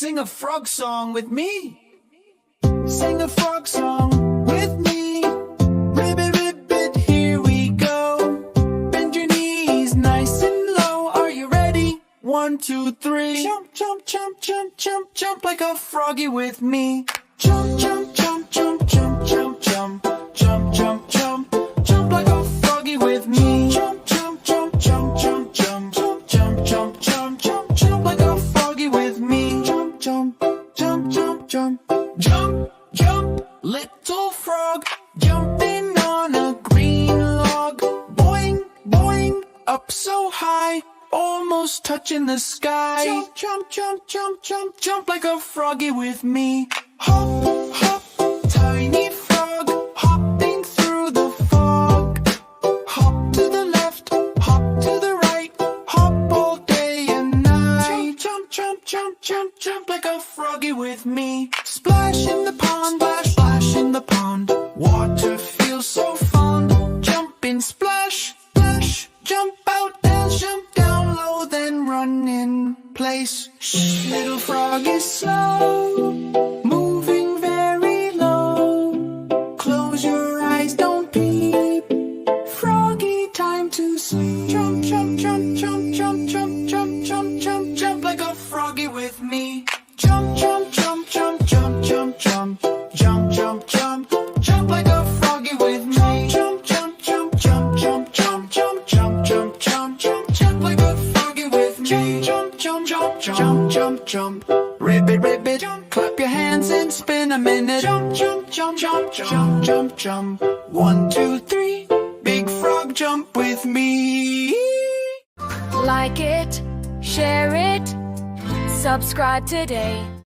Sing a frog song with me. Sing a frog song with me. Ribbit, ribbit, here we go. Bend your knees nice and low. Are you ready? 1, 2, 3. Jump, jump, jump, jump, jump, jump like a froggy with me. Jump, jump, jump, jump, jump, jump, jump, jump, jump, jump, jump like a froggy with me. Jump, jump, jump, jump, jump, jump, jump, jump, jump, jump, jump, jump like a froggy with me. Jump, jump, jump, jump, jump, jump, jump, little frog, jumping on a green log. Boing, boing, up so high, almost touching the sky. Jump, jump, jump, jump, jump, jump like a froggy with me. Hop, hop, tiny frog, hopping through the fog. Hop to the left, hop to the right, hop all day and night. Jump, jump, jump, jump, jump like a froggy with me. Splash in the pond, splash, splash in the pond. Water feels so fond. Jumping, splash, splash, jump out, dance, jump down low, then run in place. Shh, little frog is slow, moving very low. Close your eyes, don't peep. Froggy, time to sleep. Jump, jump, jump, jump, jump, jump, jump, jump, jump, jump like a froggy with me. Jump, jump, jump, jump, jump, jump, jump, jump, jump, jump, jump like a froggy with me. Jump, jump, jump, jump, jump, jump, jump, jump, jump, jump, jump, jump like a froggy with me. Jump, jump, jump, jump, jump, jump, ribbit, ribbit, jump. Clap your hands and spin a minute. Jump, jump, jump, jump, jump, jump, jump. 1, 2, 3, big frog jump with me. Like it, share it, subscribe today.